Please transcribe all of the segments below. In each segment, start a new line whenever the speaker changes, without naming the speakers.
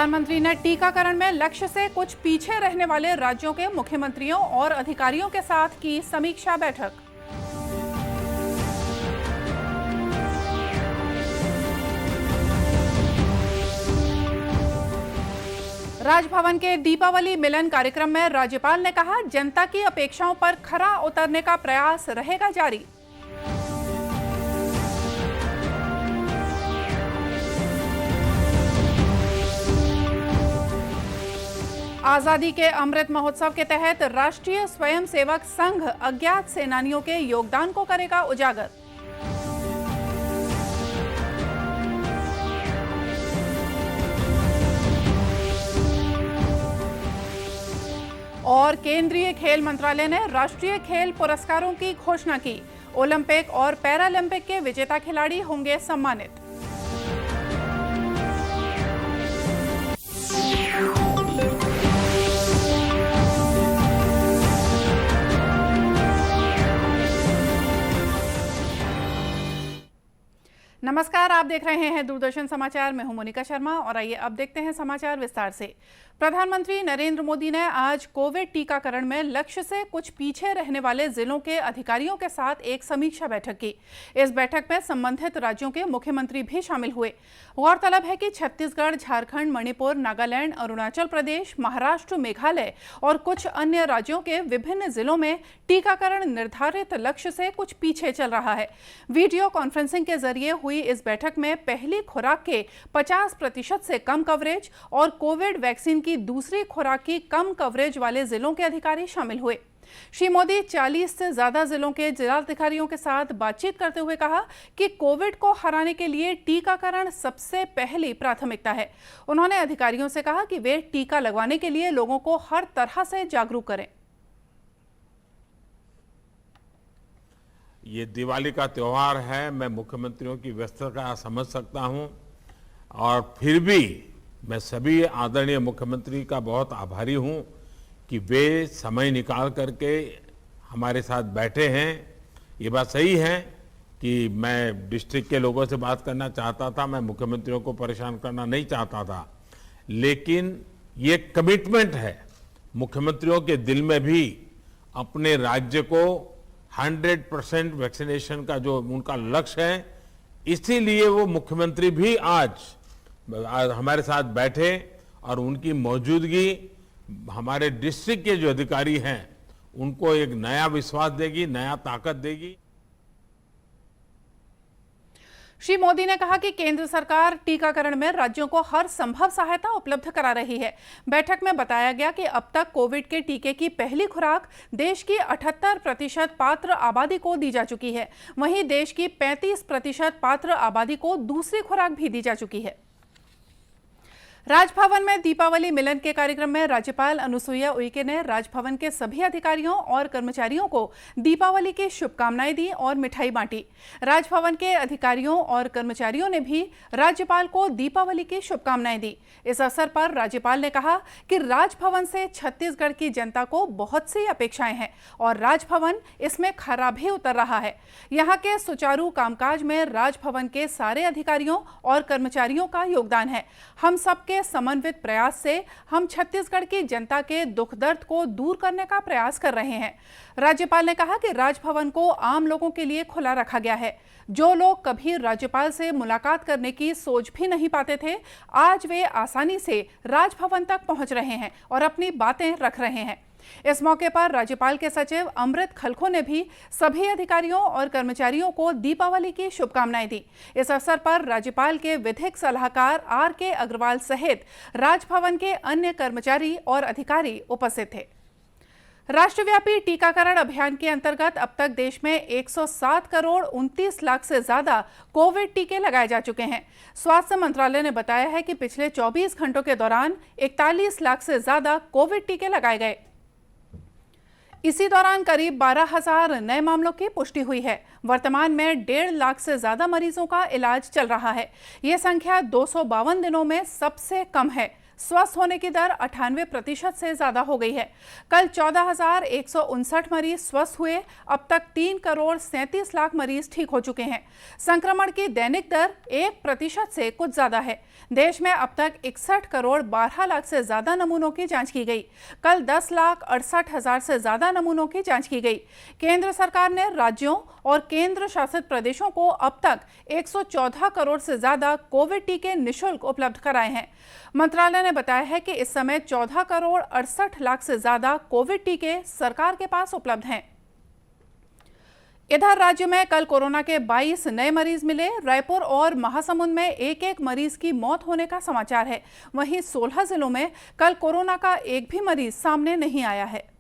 प्रधानमंत्री ने टीकाकरण में लक्ष्य से कुछ पीछे रहने वाले राज्यों के मुख्यमंत्रियों और अधिकारियों के साथ की समीक्षा बैठक। राजभवन के दीपावली मिलन कार्यक्रम में राज्यपाल ने कहा, जनता की अपेक्षाओं पर खरा उतरने का प्रयास रहेगा जारी। आजादी के अमृत महोत्सव के तहत राष्ट्रीय स्वयंसेवक संघ अज्ञात सेनानियों के योगदान को करेगा उजागर। और केंद्रीय खेल मंत्रालय ने राष्ट्रीय खेल पुरस्कारों की घोषणा की। ओलंपिक और पैरालंपिक के विजेता खिलाड़ी होंगे सम्मानित। नमस्कार, आप देख रहे हैं दूरदर्शन समाचार। मैं हूं मोनिका शर्मा और आइए अब देखते हैं समाचार विस्तार से। प्रधानमंत्री नरेंद्र मोदी ने आज कोविड टीकाकरण में लक्ष्य से कुछ पीछे रहने वाले जिलों के अधिकारियों के साथ एक समीक्षा बैठक की। इस बैठक में संबंधित राज्यों के मुख्यमंत्री भी शामिल हुए। गौरतलब है कि छत्तीसगढ़, झारखंड, मणिपुर, नागालैंड, अरुणाचल प्रदेश, महाराष्ट्र, मेघालय और कुछ अन्य राज्यों के विभिन्न जिलों में टीकाकरण निर्धारित लक्ष्य से कुछ पीछे चल रहा है। वीडियो कॉन्फ्रेंसिंग के जरिए हुई इस बैठक में पहली खुराक के 50% से कम कवरेज और कोविड वैक्सीन की दूसरी खुराक की कम कवरेज वाले जिलों के अधिकारी शामिल हुए। श्री मोदी 40 से ज्यादा जिलों के जिलाधिकारियों के साथ बातचीत करते हुए कहा कि कोविड को हराने के लिए टीकाकरण सबसे पहली प्राथमिकता है। उन्होंने अधिकारियों से कहा कि वे टीका लगवाने के लिए लोगों को हर तरह से जागरूक करें।
ये दिवाली का त्योहार है, मैं मुख्यमंत्रियों की व्यस्तता समझ सकता हूं और फिर भी मैं सभी आदरणीय मुख्यमंत्री का बहुत आभारी हूं कि वे समय निकाल करके हमारे साथ बैठे हैं। ये बात सही है कि मैं डिस्ट्रिक्ट के लोगों से बात करना चाहता था, मैं मुख्यमंत्रियों को परेशान करना नहीं चाहता था, लेकिन ये कमिटमेंट है मुख्यमंत्रियों के दिल में भी अपने राज्य को 100% वैक्सीनेशन का जो उनका लक्ष्य है, इसीलिए वो मुख्यमंत्री भी आज हमारे साथ बैठे और उनकी मौजूदगी हमारे डिस्ट्रिक्ट के जो अधिकारी हैं उनको एक नया विश्वास देगी, नया ताकत देगी।
श्री मोदी ने कहा कि केंद्र सरकार टीकाकरण में राज्यों को हर संभव सहायता उपलब्ध करा रही है। बैठक में बताया गया कि अब तक कोविड के टीके की पहली खुराक देश की 78% पात्र आबादी को दी जा चुकी है। वहीं देश की 35% पात्र आबादी को दूसरी खुराक भी दी जा चुकी है। राजभवन में दीपावली मिलन के कार्यक्रम में राज्यपाल अनुसुईया उइके ने राजभवन के सभी अधिकारियों और कर्मचारियों को दीपावली की शुभकामनाएं दी और मिठाई बांटी। राजभवन के अधिकारियों और कर्मचारियों ने भी राज्यपाल को दीपावली की शुभकामनाएं दी। इस अवसर पर राज्यपाल ने कहा कि राजभवन से छत्तीसगढ़ की जनता को बहुत सी अपेक्षाएं हैं और राजभवन इसमें खरा भी उतर रहा है। यहाँ के सुचारू कामकाज में राजभवन के सारे अधिकारियों और कर्मचारियों का योगदान है। हम सबके समन्वित प्रयास से हम छत्तीसगढ़ की जनता के दुख दर्द को दूर करने का प्रयास कर रहे हैं। राज्यपाल ने कहा कि राजभवन को आम लोगों के लिए खुला रखा गया है। जो लोग कभी राज्यपाल से मुलाकात करने की सोच भी नहीं पाते थे, आज वे आसानी से राजभवन तक पहुंच रहे हैं और अपनी बातें रख रहे हैं। इस मौके पर राज्यपाल के सचिव अमृत खलखो ने भी सभी अधिकारियों और कर्मचारियों को दीपावली की शुभकामनाएं दी। इस अवसर पर राज्यपाल के विधिक सलाहकार आर.के. अग्रवाल सहित राजभवन के अन्य कर्मचारी और अधिकारी उपस्थित थे। राष्ट्रव्यापी टीकाकरण अभियान के अंतर्गत अब तक देश में 107 करोड़ 29 लाख से ज्यादा कोविड टीके लगाए जा चुके हैं। स्वास्थ्य मंत्रालय ने बताया है कि पिछले 24 घंटों के दौरान 41 लाख से ज्यादा कोविड टीके लगाए गए। इसी दौरान करीब 12,000 नए मामलों की पुष्टि हुई है। वर्तमान में 1.5 लाख से ज्यादा मरीजों का इलाज चल रहा है। यह संख्या 252 दिनों में सबसे कम है। स्वस्थ होने की दर 98% से ज्यादा हो गई है। कल 14,159 मरीज स्वस्थ हुए। अब तक 3,37,00,000 मरीज ठीक हो चुके हैं। संक्रमण की दैनिक दर 1% से कुछ ज्यादा है। देश में अब तक 61,12,00,000 से ज्यादा नमूनों की जांच की गई। कल 10,68,000 से ज्यादा नमूनों की जांच की गई। केंद्र सरकार ने राज्यों और केंद्र शासित प्रदेशों को अब तक 114 करोड़ से ज्यादा कोविड टीके निःशुल्क उपलब्ध कराए हैं। मंत्रालय ने बताया है कि इस समय 14,68,00,000 से ज्यादा कोविड टीके सरकार के पास उपलब्ध हैं। इधर राज्य में कल कोरोना के 22 नए मरीज मिले। रायपुर और महासमुंद में एक मरीज की मौत होने का समाचार है। वहीं 16 जिलों में कल कोरोना का एक भी मरीज सामने नहीं आया है।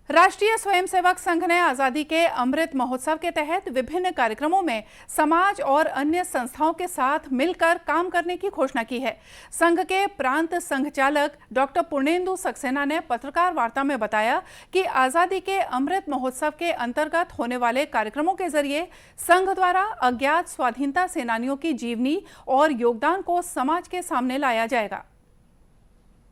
राष्ट्रीय स्वयंसेवक संघ ने आजादी के अमृत महोत्सव के तहत विभिन्न कार्यक्रमों में समाज और अन्य संस्थाओं के साथ मिलकर काम करने की घोषणा की है। संघ के प्रांत संघचालक डॉक्टर पूर्णेंदु सक्सेना ने पत्रकार वार्ता में बताया कि आजादी के अमृत महोत्सव के अंतर्गत होने वाले कार्यक्रमों के जरिए संघ द्वारा अज्ञात स्वाधीनता सेनानियों की जीवनी और योगदान को समाज के सामने लाया जाएगा।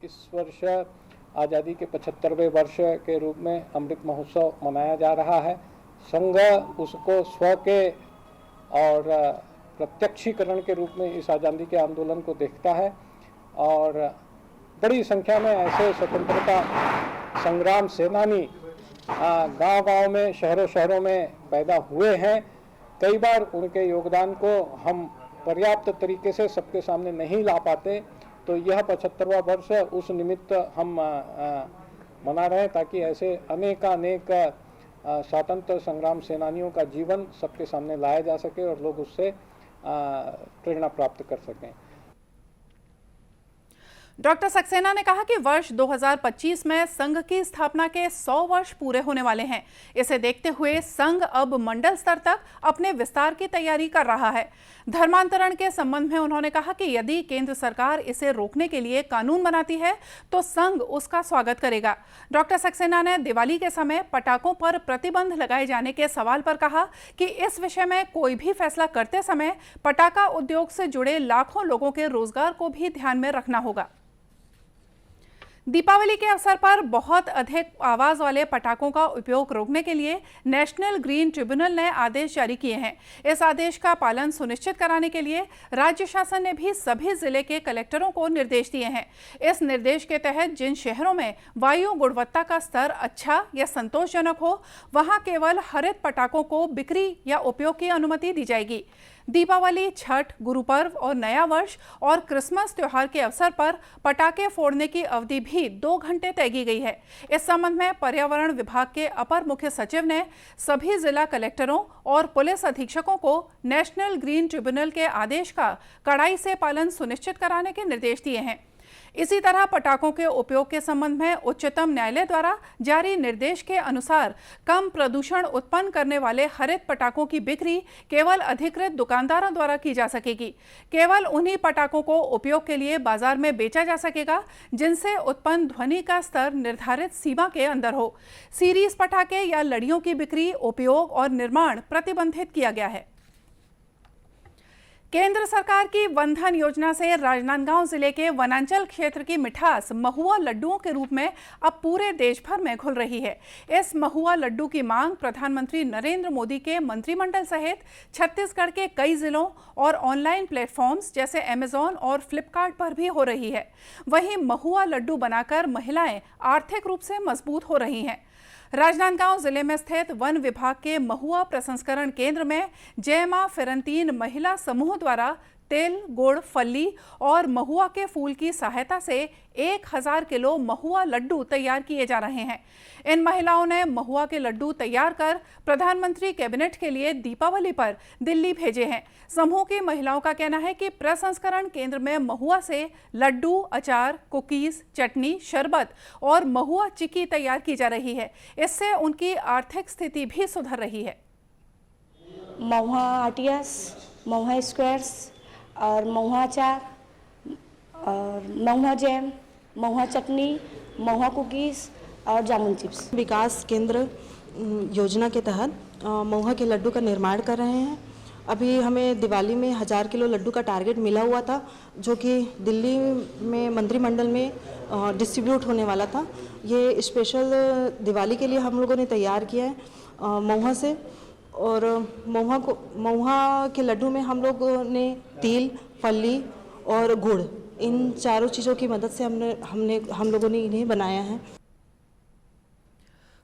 इस वर्ष आज़ादी के 75वें वर्ष के रूप में अमृत महोत्सव मनाया जा रहा है। संघ उसको स्व के और प्रत्यक्षीकरण के रूप में इस आज़ादी के आंदोलन को देखता है और बड़ी संख्या में ऐसे स्वतंत्रता संग्राम सेनानी गांव-गांव में, शहरों में पैदा हुए हैं। कई बार उनके योगदान को हम पर्याप्त तरीके से सबके सामने नहीं ला पाते, तो यह 75वां वर्ष उस निमित्त हम मना रहे हैं ताकि ऐसे अनेक स्वतंत्र संग्राम सेनानियों का जीवन सबके सामने लाया जा सके और लोग उससे प्रेरणा प्राप्त कर सकें।
डॉक्टर सक्सेना ने कहा कि वर्ष 2025 में संघ की स्थापना के 100 वर्ष पूरे होने वाले हैं। इसे देखते हुए संघ अब मंडल स्तर तक अपने विस्तार की तैयारी कर रहा है। धर्मांतरण के संबंध में उन्होंने कहा कि यदि केंद्र सरकार इसे रोकने के लिए कानून बनाती है तो संघ उसका स्वागत करेगा। डॉक्टर सक्सेना ने दिवाली के समय पटाखों पर प्रतिबंध लगाए जाने के सवाल पर कहा कि इस विषय में कोई भी फैसला करते समय पटाखा उद्योग से जुड़े लाखों लोगों के रोजगार को भी ध्यान में रखना होगा। दीपावली के अवसर पर बहुत अधिक आवाज वाले पटाखों का उपयोग रोकने के लिए नेशनल ग्रीन ट्रिब्यूनल ने आदेश जारी किए हैं। इस आदेश का पालन सुनिश्चित कराने के लिए राज्य शासन ने भी सभी जिले के कलेक्टरों को निर्देश दिए हैं। इस निर्देश के तहत जिन शहरों में वायु गुणवत्ता का स्तर अच्छा या संतोषजनक हो, वहां केवल हरित पटाखों को बिक्री या उपयोग की अनुमति दी जाएगी। दीपावली, छठ, गुरु पर्व और नया वर्ष और क्रिसमस त्योहार के अवसर पर पटाखे फोड़ने की अवधि भी 2 घंटे तय की गई है। इस संबंध में पर्यावरण विभाग के अपर मुख्य सचिव ने सभी जिला कलेक्टरों और पुलिस अधीक्षकों को नेशनल ग्रीन ट्रिब्यूनल के आदेश का कड़ाई से पालन सुनिश्चित कराने के निर्देश दिए हैं। इसी तरह पटाखों के उपयोग के संबंध में उच्चतम न्यायालय द्वारा जारी निर्देश के अनुसार कम प्रदूषण उत्पन्न करने वाले हरित पटाखों की बिक्री केवल अधिकृत दुकानदारों द्वारा की जा सकेगी। केवल उन्हीं पटाखों को उपयोग के लिए बाजार में बेचा जा सकेगा जिनसे उत्पन्न ध्वनि का स्तर निर्धारित सीमा के अंदर हो। सीरीज पटाखे या लड़ियों की बिक्री, उपयोग और निर्माण प्रतिबंधित किया गया है। केंद्र सरकार की वनधन योजना से राजनांदगांव जिले के वनांचल क्षेत्र की मिठास महुआ लड्डुओं के रूप में अब पूरे देश भर में घुल रही है। इस महुआ लड्डू की मांग प्रधानमंत्री नरेंद्र मोदी के मंत्रिमंडल सहित छत्तीसगढ़ के कई जिलों और ऑनलाइन प्लेटफॉर्म्स जैसे अमेजॉन और फ्लिपकार्ट पर भी हो रही है। वहीं महुआ लड्डू बनाकर महिलाएं आर्थिक रूप से मजबूत हो रही हैं। राजनांदगांव जिले में स्थित वन विभाग के महुआ प्रसंस्करण केंद्र में जय मां फिरंतीन महिला समूह द्वारा तिल, गुड़, फली और महुआ के फूल की सहायता से 1000 किलो महुआ लड्डू तैयार किए जा रहे हैं। इन महिलाओं ने महुआ के लड्डू तैयार कर प्रधानमंत्री कैबिनेट के लिए दीपावली पर दिल्ली भेजे हैं। समूह की महिलाओं का कहना है कि प्रसंस्करण केंद्र में महुआ से लड्डू, अचार, कुकीज, चटनी, शरबत और महुआ चिक्की तैयार की जा रही है। इससे उनकी आर्थिक स्थिति भी सुधर रही है।
महुआ आटियास, महुआ स्क्वायर्स और महुआ अचार और महुआ जैम, महुआ चटनी, महुआ कुकीज़ और जामुन चिप्स।
विकास केंद्र योजना के तहत महुआ के लड्डू का निर्माण कर रहे हैं अभी हमें दिवाली में 1000 किलो लड्डू का टारगेट मिला हुआ था, जो कि दिल्ली में मंत्रिमंडल में डिस्ट्रीब्यूट होने वाला था। ये स्पेशल दिवाली के लिए हम लोगों ने तैयार किया है महुआ से। और महुआ के लड्डू में हम लोगों ने तिल, फली और गुड़, इन चारों चीज़ों की मदद से हम लोगों ने इन्हें बनाया है।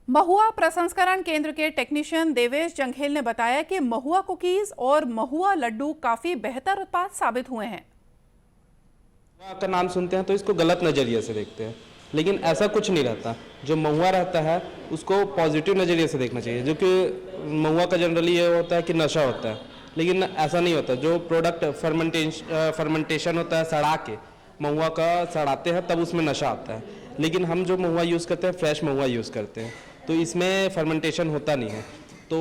महुआ प्रसंस्करण केंद्र के टेक्नीशियन देवेश जंघेल ने बताया कि महुआ कुकीज और महुआ लड्डू काफी बेहतर उत्पाद साबित हुए हैं।
महुआ का नाम सुनते हैं तो इसको गलत नजरिए से देखते हैं, लेकिन ऐसा कुछ नहीं रहता। जो महुआ रहता है उसको पॉजिटिव नजरिए से देखना चाहिए। जो कि महुआ का जनरली ये होता है कि नशा होता है, लेकिन ऐसा नहीं होता। जो प्रोडक्ट फर्मेंटेशन होता है, सड़ा के महुआ का सड़ाते हैं तब उसमें नशा आता है। लेकिन हम जो महुआ यूज़ करते हैं फ्रेश महुआ यूज़ करते हैं, तो इसमें फर्मेंटेशन होता नहीं है। तो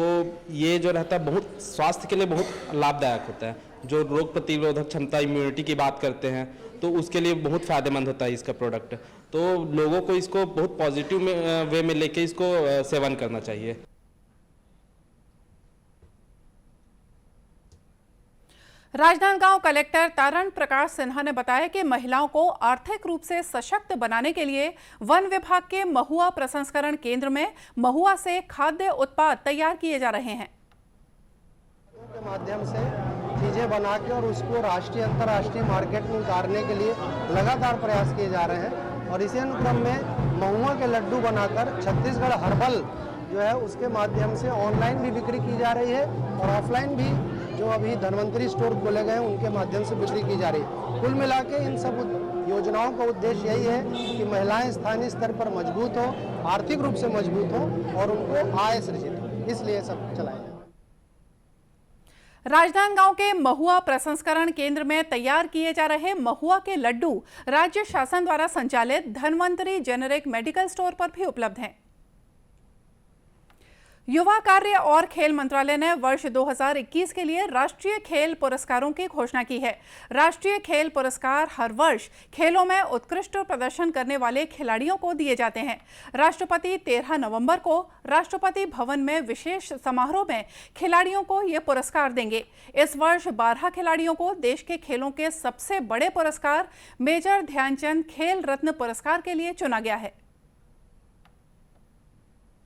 ये जो रहता है बहुत स्वास्थ्य के लिए बहुत लाभदायक होता है। जो रोग प्रतिरोधक क्षमता, इम्यूनिटी की बात करते हैं तो उसके लिए बहुत फ़ायदेमंद होता है इसका प्रोडक्ट। तो लोगों को इसको बहुत पॉजिटिव वे में लेके इसको सेवन करना चाहिए।
राजनांदगांव कलेक्टर तारण प्रकाश सिन्हा ने बताया कि महिलाओं को आर्थिक रूप से सशक्त बनाने के लिए वन विभाग के महुआ प्रसंस्करण केंद्र में महुआ से खाद्य उत्पाद तैयार किए जा रहे हैं।
के माध्यम से चीजें बना के और उसको राष्ट्रीय अंतर्राष्ट्रीय मार्केट में उतारने के लिए लगातार प्रयास किए जा रहे हैं। और इसी अनुक्रम में महुआ के लड्डू बनाकर छत्तीसगढ़ हर्बल जो है उसके माध्यम से ऑनलाइन भी बिक्री की जा रही है और ऑफलाइन भी जो अभी धन्वंतरी स्टोर खोले गए हैं उनके माध्यम से बिक्री की जा रही है। कुल मिला के इन सब योजनाओं का उद्देश्य यही है कि महिलाएं स्थानीय स्तर पर मजबूत हो, आर्थिक रूप से मजबूत हो और उनको आय सृजित हो, इसलिए सब चलाया जाए।
राजनांदगांव के महुआ प्रसंस्करण केंद्र में तैयार किए जा रहे महुआ के लड्डू राज्य शासन द्वारा संचालित धन्वंतरी जेनेरिक मेडिकल स्टोर पर भी उपलब्ध हैं। युवा कार्य और खेल मंत्रालय ने वर्ष 2021 के लिए राष्ट्रीय खेल पुरस्कारों की घोषणा की है। राष्ट्रीय खेल पुरस्कार हर वर्ष खेलों में उत्कृष्ट प्रदर्शन करने वाले खिलाड़ियों को दिए जाते हैं। राष्ट्रपति 13 नवंबर को राष्ट्रपति भवन में विशेष समारोह में खिलाड़ियों को ये पुरस्कार देंगे। इस वर्ष 12 खिलाड़ियों को देश के खेलों के सबसे बड़े पुरस्कार मेजर ध्यानचंद खेल रत्न पुरस्कार के लिए चुना गया है।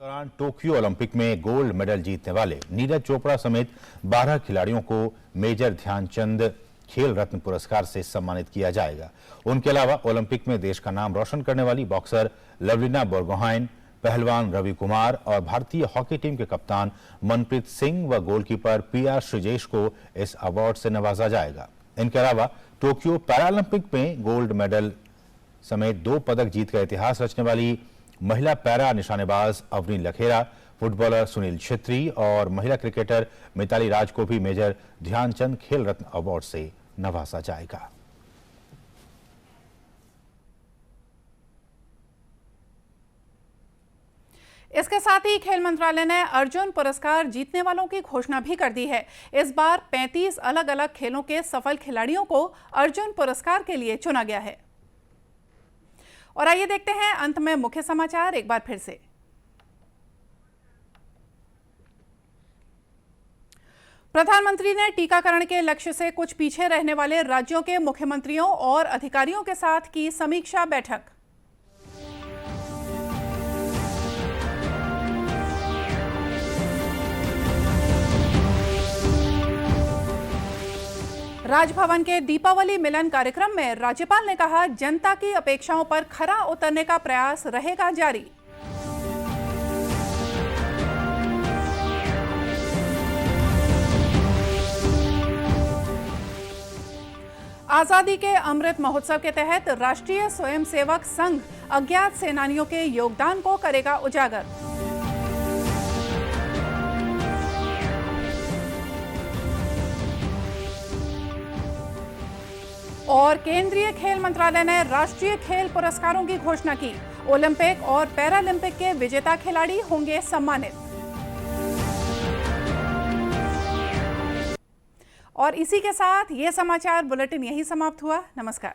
दौरान टोक्यो ओलंपिक में गोल्ड मेडल जीतने वाले नीरज चोपड़ा समेत 12 खिलाड़ियों को मेजर ध्यानचंद खेल रत्न पुरस्कार से सम्मानित किया जाएगा। उनके अलावा ओलंपिक में देश का नाम रोशन करने वाली बॉक्सर लवलीना बोरगोहाइन, पहलवान रवि कुमार और भारतीय हॉकी टीम के कप्तान मनप्रीत सिंह व गोलकीपर PR श्रीजेश को इस अवार्ड से नवाजा जाएगा। इनके अलावा टोक्यो पैरालंपिक में गोल्ड मेडल समेत 2 पदक जीतकर इतिहास रचने वाली महिला पैरा निशानेबाज अवनी लखेरा, फुटबॉलर सुनील छेत्री और महिला क्रिकेटर मिताली राज को भी मेजर ध्यानचंद खेल रत्न अवार्ड से नवाजा जाएगा।
इसके साथ ही खेल मंत्रालय ने अर्जुन पुरस्कार जीतने वालों की घोषणा भी कर दी है। इस बार 35 अलग अलग खेलों के सफल खिलाड़ियों को अर्जुन पुरस्कार के लिए चुना गया है। और आइए देखते हैं अंत में मुख्य समाचार एक बार फिर से। प्रधानमंत्री ने टीकाकरण के लक्ष्य से कुछ पीछे रहने वाले राज्यों के मुख्यमंत्रियों और अधिकारियों के साथ की समीक्षा बैठक। राजभवन के दीपावली मिलन कार्यक्रम में राज्यपाल ने कहा, जनता की अपेक्षाओं पर खरा उतरने का प्रयास रहेगा जारी। आजादी के अमृत महोत्सव के तहत राष्ट्रीय स्वयंसेवक संघ अज्ञात सेनानियों के योगदान को करेगा उजागर। और केंद्रीय खेल मंत्रालय ने राष्ट्रीय खेल पुरस्कारों की घोषणा की। ओलंपिक और पैरालंपिक के विजेता खिलाड़ी होंगे सम्मानित। और इसी के साथ ये समाचार बुलेटिन यहीं समाप्त हुआ। नमस्कार।